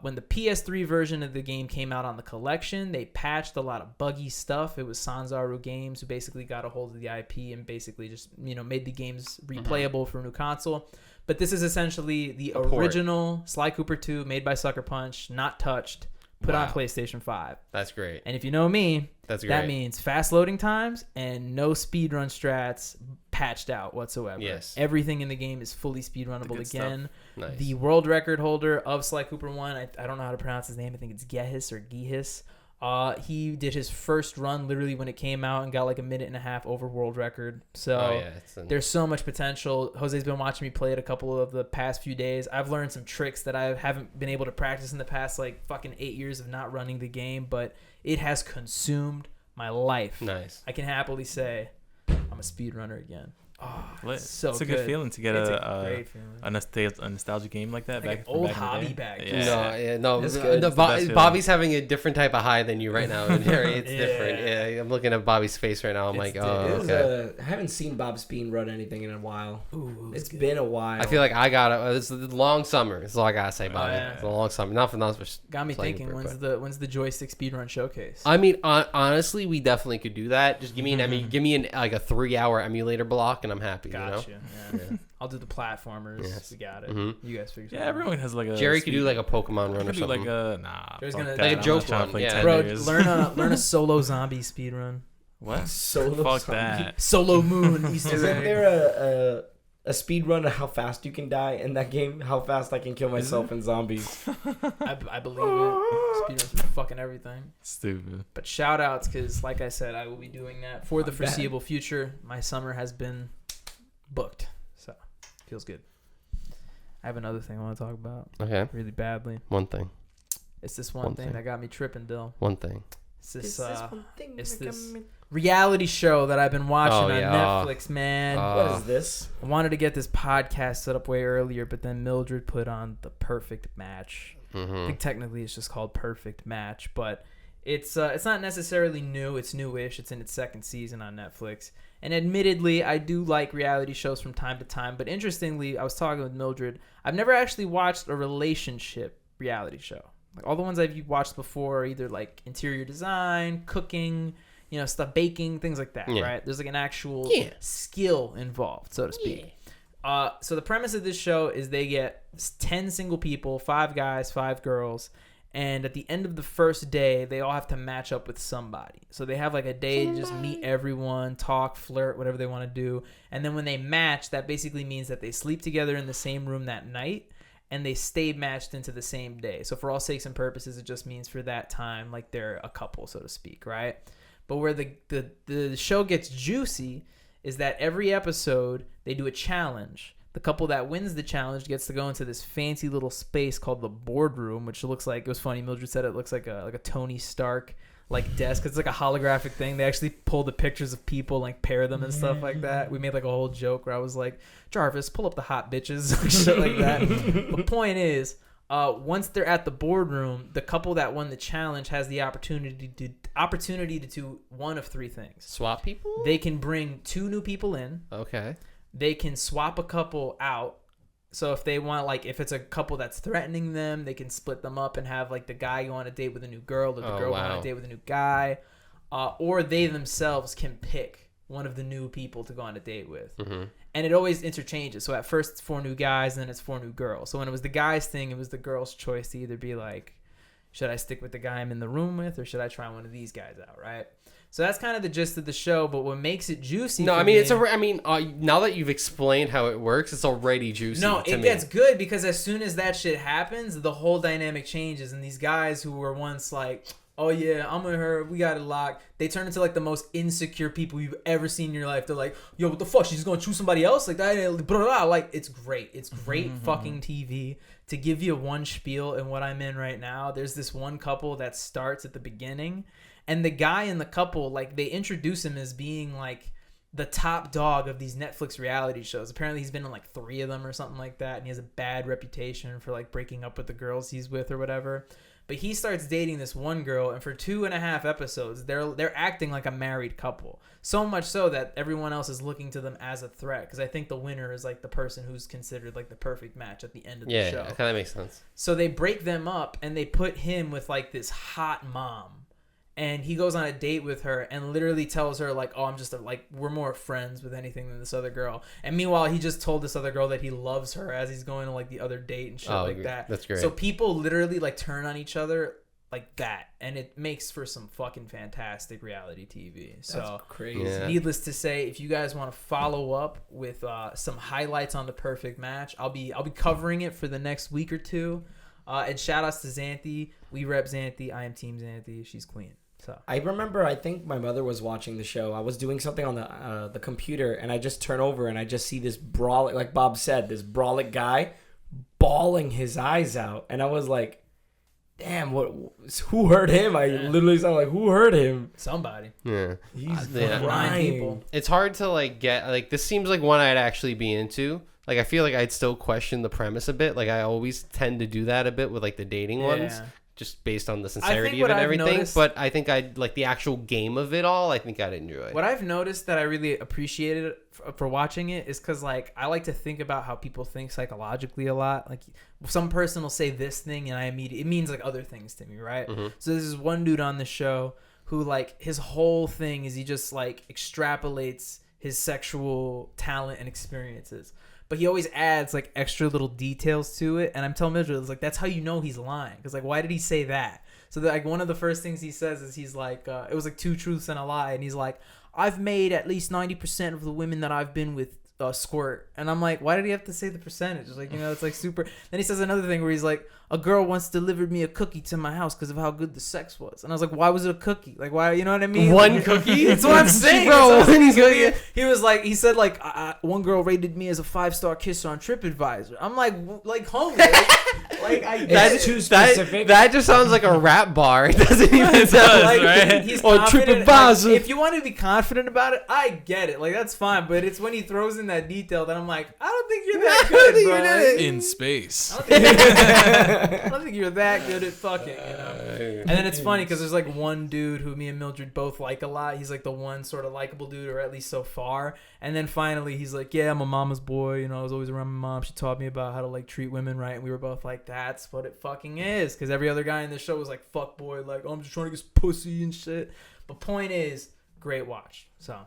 When the PS3 version of the game came out on the collection, they patched a lot of buggy stuff. It was Sanzaru Games who basically got a hold of the IP and basically just, made the games replayable for a new console. But this is essentially the original Sly Cooper 2 made by Sucker Punch, not touched, put on PlayStation 5. That's great. And if you know me, That's great. that means fast loading times and no speedrun strats patched out whatsoever. Yes. Everything in the game is fully speedrunnable again. Nice. The world record holder of Sly Cooper 1, I don't know how to pronounce his name. I think it's Gehis or Gihis. He did his first run literally when it came out and got like a minute and a half over world record. So there's so much potential. Jose's been watching me play it a couple of the past few days. I've learned some tricks that I haven't been able to practice in the past like fucking 8 years of not running the game, but it has consumed my life. Nice. I can happily say I'm a speedrunner again. Oh, it's a good feeling to get a nostalgic game like that, like back old back hobby in the back. day. No. It's good. Bobby's having a different type of high than you right now. It's different. Yeah, I'm looking at Bobby's face right now. I'm like, okay. I haven't seen Bob Speed run anything in a while. Ooh, it's been a while. I feel like I got it. It's a long summer. That's all I gotta say, Bobby. It's a long summer. Nothing else. Got me thinking. When's the joystick speedrun showcase? I mean, honestly, we definitely could do that. Just give me like a 3-hour emulator block, and I'm happy. Gotcha. Yeah. I'll do the platformers. Yes. We got it. Mm-hmm. You guys figure it out. Yeah, everyone has like a. Jerry could do like a Pokemon run or something. Like a nah. There's gonna like a joke one. Yeah. Bro, learn a solo zombie speed run. What? Solo Fuck zombie. that. Solo moon. Isn't there a speed run of how fast you can die in that game? How fast I can kill myself in zombies? I believe it. Speed runs for fucking everything. Stupid. But shout outs, because like I said, I will be doing that for the foreseeable future. My summer has been booked, so feels good. I have another thing I want to talk about. Okay. Really badly. One thing. It's this one thing that got me tripping, Dill. One thing. It's this reality show that I've been watching on Netflix, man. What is this? I wanted to get this podcast set up way earlier, but then Mildred put on The Perfect Match. I think technically it's just called Perfect Match, but it's not necessarily new. It's newish. It's in its second season on Netflix. And admittedly, I do like reality shows from time to time. But interestingly, I was talking with Mildred. I've never actually watched a relationship reality show. Like all the ones I've watched before are either like interior design, cooking, stuff, baking, things like that, right? There's like an actual skill involved, so to speak. So the premise of this show is they get 10 single people, 5 guys, 5 girls, and at the end of the first day, they all have to match up with somebody. So they have like a day to just meet everyone, talk, flirt, whatever they want to do. And then when they match, that basically means that they sleep together in the same room that night, and they stay matched into the same day. So for all sakes and purposes, it just means for that time, like they're a couple, so to speak, right? But where the show gets juicy is that every episode, they do a challenge. The couple that wins the challenge gets to go into this fancy little space called the boardroom, which looks like, it was funny, Mildred said it looks like a Tony Stark like desk. It's like a holographic thing. They actually pull the pictures of people, like pair them and stuff like that. We made like a whole joke where I was like, Jarvis, pull up the hot bitches, shit like that. The point is, once they're at the boardroom, the couple that won the challenge has the opportunity to do one of 3 things. Swap people? They can bring 2 new people in. Okay. They can swap a couple out. So if they want, like, if it's a couple that's threatening them, they can split them up and have, like, the guy go on a date with a new girl, or the girl go on a date with a new guy. Or they themselves can pick one of the new people to go on a date with. Mm-hmm. And it always interchanges. So at first it's 4 new guys, and then it's 4 new girls. So when it was the guys thing, it was the girl's choice to either be like, should I stick with the guy I'm in the room with, or should I try one of these guys out, right? So that's kind of the gist of the show, but what makes it juicy? No, I mean, now that you've explained how it works, it's already juicy. No, it gets good because as soon as that shit happens, the whole dynamic changes, and these guys who were once like, oh yeah, I'm with her, we got it locked, they turn into like the most insecure people you've ever seen in your life. They're like, yo, what the fuck? She's gonna choose somebody else? Like that? Blah, blah, blah. Like it's great. It's great fucking TV. To give you one spiel in what I'm in right now, there's this one couple that starts at the beginning, and the guy in the couple, like, they introduce him as being like the top dog of these Netflix reality shows. Apparently he's been in like 3 of them or something like that, and he has a bad reputation for like breaking up with the girls he's with or whatever. But he starts dating this one girl, and for 2.5 episodes, they're acting like a married couple. So much so that everyone else is looking to them as a threat, because I think the winner is like the person who's considered like the perfect match at the end of the show. Yeah, that makes sense. So they break them up, and they put him with like this hot mom. And he goes on a date with her and literally tells her, like, oh, I'm just, we're more friends with anything than this other girl. And meanwhile, he just told this other girl that he loves her as he's going to, like, the other date and shit like that. That's great. So people literally, like, turn on each other like that. And it makes for some fucking fantastic reality TV. So, that's crazy. Yeah. Needless to say, if you guys want to follow up with some highlights on The Perfect Match, I'll be covering it for the next week or two. And shout outs to Xanthi. We rep Xanthi. I am Team Xanthi. She's queen. So. I remember, I think my mother was watching the show. I was doing something on the computer, and I just turn over and I just see this brolic, like Bob said, this brolic guy bawling his eyes out, and I was like, "Damn, who hurt him?" I literally sounded like, "Who hurt him?" Somebody. Yeah, he's crying. People. It's hard to like get like this. Seems like one I'd actually be into. Like I feel like I'd still question the premise a bit. Like I always tend to do that a bit with like the dating ones. Just based on the sincerity of it and everything. But I think I'd like the actual game of it all. I think I'd enjoy. What I've noticed that I really appreciated for watching it is because like I like to think about how people think psychologically a lot. Like some person will say this thing and it means like other things to me, right? Mm-hmm. So there's this one dude on the show who like his whole thing is he just like extrapolates his sexual talent and experiences. But he always adds like extra little details to it, and I'm telling Mildred, it's like that's how you know he's lying. Because like, why did he say that? So that, like one of the first things he says is he's like, it was like 2 truths and a lie, and he's like, I've made at least 90% of the women that I've been with squirt, and I'm like, why did he have to say the percentage? Like, you know, it's like super. Then he says another thing where he's like, a girl once delivered me a cookie to my house because of how good the sex was, and I was like, why was it a cookie? Like, why? You know what I mean? One cookie? That's what I'm saying, bro. One cookie. He was like, he said like, one girl rated me as a 5-star kisser on TripAdvisor. I'm like homie, that's too specific. That just sounds like a rap bar. It doesn't even sound like right. He's or TripAdvisor. Like, if you want to be confident about it, I get it. Like that's fine, but it's when he throws in that detail that I'm like, I don't think you're that good, bro. Like, in space. I don't think you're that good at fucking, you know. And then it's funny because there's like one dude who me and Mildred both like a lot. He's like the one sort of likable dude, or at least so far. And then finally he's like, yeah, I'm a mama's boy. You know, I was always around my mom. She taught me about how to like treat women right. And we were both like, that's what it fucking is. Because every other guy in the show was like, fuck boy, like, oh, I'm just trying to get some pussy and shit. But point is, great watch. So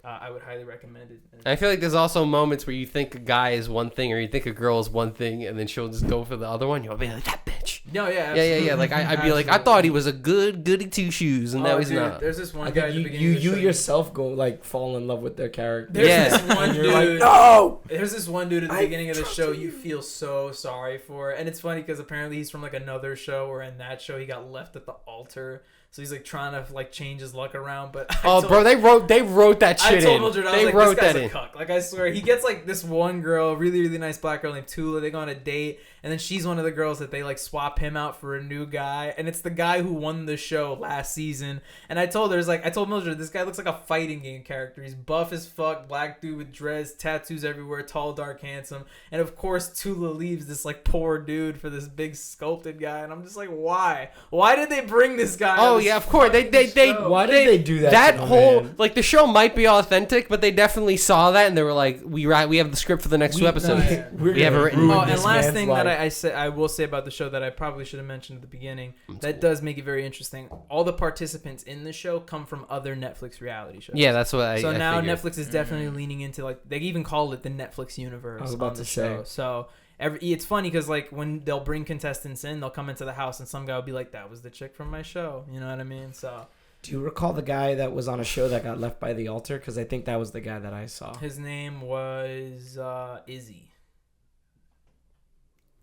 I would highly recommend it. I feel like there's also moments where you think a guy is one thing or you think a girl is one thing, and then she'll just go for the other one. You'll be like, that bitch. No, yeah, yeah. Like I'd be like, I thought he was a goody two shoes, and now he's not. There's this one guy at the beginning you of the show. yourself go like fall in love with their character. There's this one dude. Like, no. There's this one dude at the beginning of the show you feel so sorry for, and it's funny because apparently he's from like another show, where in that show he got left at the altar. So he's like trying to like change his luck around, but bro, they wrote that shit in. I told Mildred, I was like, this guy's a cuck. Like I swear, he gets like this one girl, really really nice black girl named Tula. They go on a date, and then she's one of the girls that they like swap him out for a new guy, and it's the guy who won the show last season. And I told Mildred, this guy looks like a fighting game character. He's buff as fuck, black dude with dreads, tattoos everywhere, tall, dark, handsome. And of course, Tula leaves this like poor dude for this big sculpted guy, and I'm just like, why? Why did they bring this guy? Oh yeah, of course they Why did they do that? That to the whole man? like the show might be authentic, but they definitely saw that and they were like, we have the script for the next 2 episodes. We have it written. Oh, and last thing that I will say about the show that I probably should have mentioned at the beginning, that does make it very interesting. All the participants in the show come from other Netflix reality shows. Yeah, that's what I. So I now figured. Netflix is definitely leaning into like they even call it the Netflix universe. I was about on the to show. say. So it's funny because like when they'll bring contestants in, they'll come into the house and some guy will be like, "That was the chick from my show." You know what I mean? So. Do you recall the guy that was on a show that got left by the altar? Because I think that was the guy that I saw. His name was Izzy.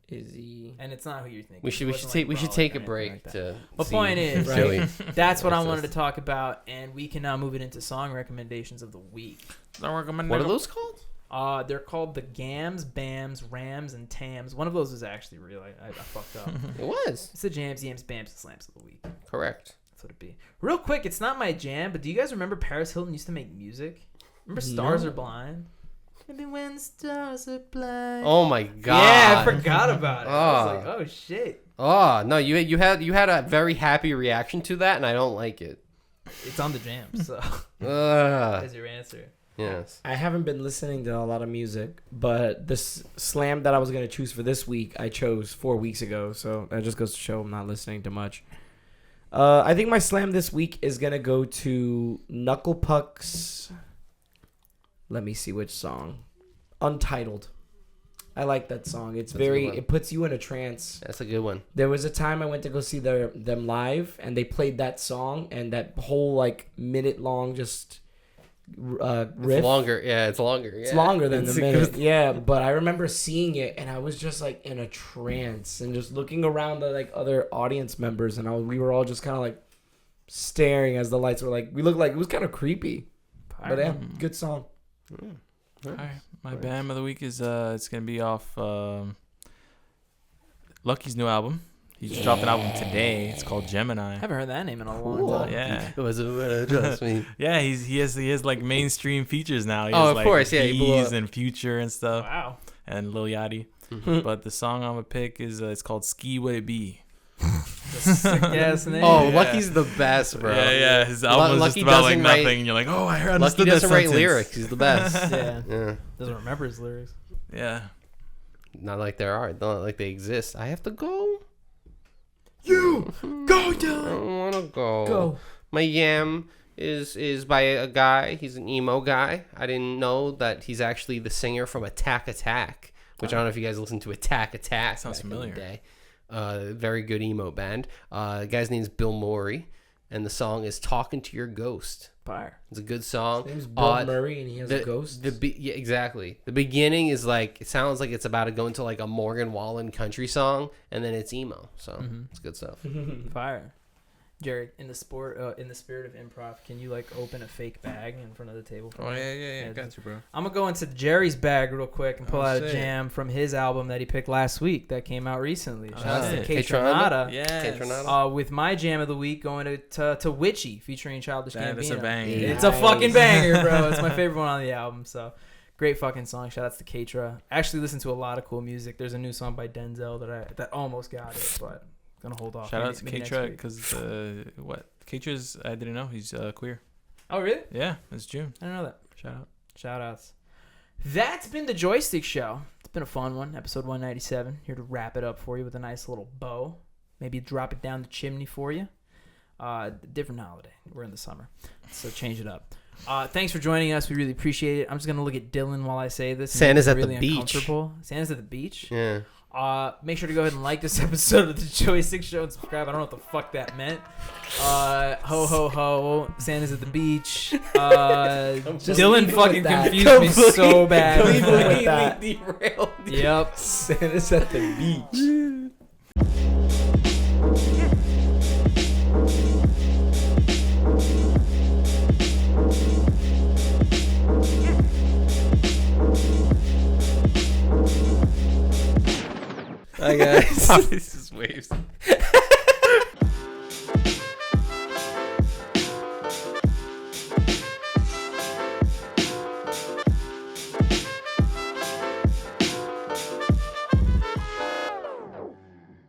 Izzy. And it's not who you're thinking. We should take a break to. The see point is, Joey. right? That's what I What's wanted this? to talk about, and we can now move it into song recommendations of the week. What are those called? They're called the Gams, Bams, Rams, and Tams. One of those is actually real. I fucked up. It was It's the Jams, Yams, Bams, and Slams of the week. correct. That's what it'd be. Real quick, it's not my jam, but do you guys remember Paris Hilton used to make music? Remember Stars Are Blind? Maybe when stars are blind. Oh my god. Yeah, I forgot about it. I was like, oh shit. Oh no, you had a very happy reaction to that, and I don't like it. It's on the jam, so Ugh. that's your answer. Yes. I haven't been listening to a lot of music, but this slam that I was going to choose for this week, I chose 4 weeks ago. So that just goes to show I'm not listening to much. I think my slam this week is going to go to Knuckle Puck's. Let me see which song. Untitled. I like that song. It's it puts you in a trance. That's a good one. There was a time I went to go see them live, and they played that song, and that whole like minute long just riff. It's longer. Yeah, it's longer. Yeah. It's longer than the minute. Yeah, but I remember seeing it, and I was just like in a trance, and just looking around at like other audience members, and we were all just kind of like staring as the lights were like. We looked like it was kind of creepy. But yeah, good song. All right, my band of the week is it's gonna be off Lucky's new album. He just dropped an album today. It's called Gemini. I haven't heard that name in a long time. Yeah. It was trust me. Yeah, he has like mainstream features now. He Oh, has, of like, course, yeah, he blew Bees up. and Future and stuff. Wow. And Lil Yachty. But the song I'm gonna pick is it's called Ski What It Be. Sick ass name. Oh, Yeah. Lucky's the best, bro. Yeah. His album is Lucky just about like doesn't nothing. write- And you're like, oh, I Lucky understood that doesn't write sentence. lyrics. He's the best. Yeah. Yeah. Doesn't remember his lyrics. Yeah. Not like there are. Not like they exist. I have to go. You go I down. don't want to go. Go. My yam is by a guy. He's an emo guy. I didn't know that he's actually the singer from Attack Attack, which I don't know if you guys listen to Attack Attack. Sounds back in the familiar. day. Very good emo band. The guy's name is Bilmuri, and the song is "Talking to Your Ghost." Fire. It's a good song. His name's Bill Murray, and he has a ghost. Yeah, exactly. The beginning is like it sounds like it's about to go into like a Morgan Wallen country song, and then it's emo. So it's good stuff. Fire. Jared, in the spirit of improv, can you like open a fake bag in front of the table? For me? Yeah. Got you, bro. I'm gonna go into Jerry's bag real quick and pull out a shit. jam from his album that he picked last week that came out recently. Shout out to shit. KAYTRANADA. Yes. KAYTRANADA? With my jam of the week going to Witchy featuring Childish That is a Gambino. banger. It's a fucking banger, bro. It's my favorite one on the album. So great fucking song. Shout outs to Kaytra. Actually listen to a lot of cool music. There's a new song by Denzel that almost got it, but gonna hold off. Shout out to maybe next K-Tra week. because what? K-Tra's, I didn't know. He's queer. Oh really? Yeah, it's June. I didn't know that. Shout out. Shout outs. That's been the Joystick Show. It's been a fun one. Episode 197. Here to wrap it up for you with a nice little bow. Maybe drop it down the chimney for you. Different holiday. We're in the summer, so change it up. Thanks for joining us. We really appreciate it. I'm just going to look at Dylan while I say this. Santa's at the really beach. uncomfortable. Santa's at the beach. Yeah. Make sure to go ahead and like this episode of the Joystick Show and subscribe. I don't know what the fuck that meant. Ho ho ho. Santa's at the beach. Dylan fucking confused me so bad. Completely with that. derailed. Yep. Santa's at the beach. Hi guys. This is waves.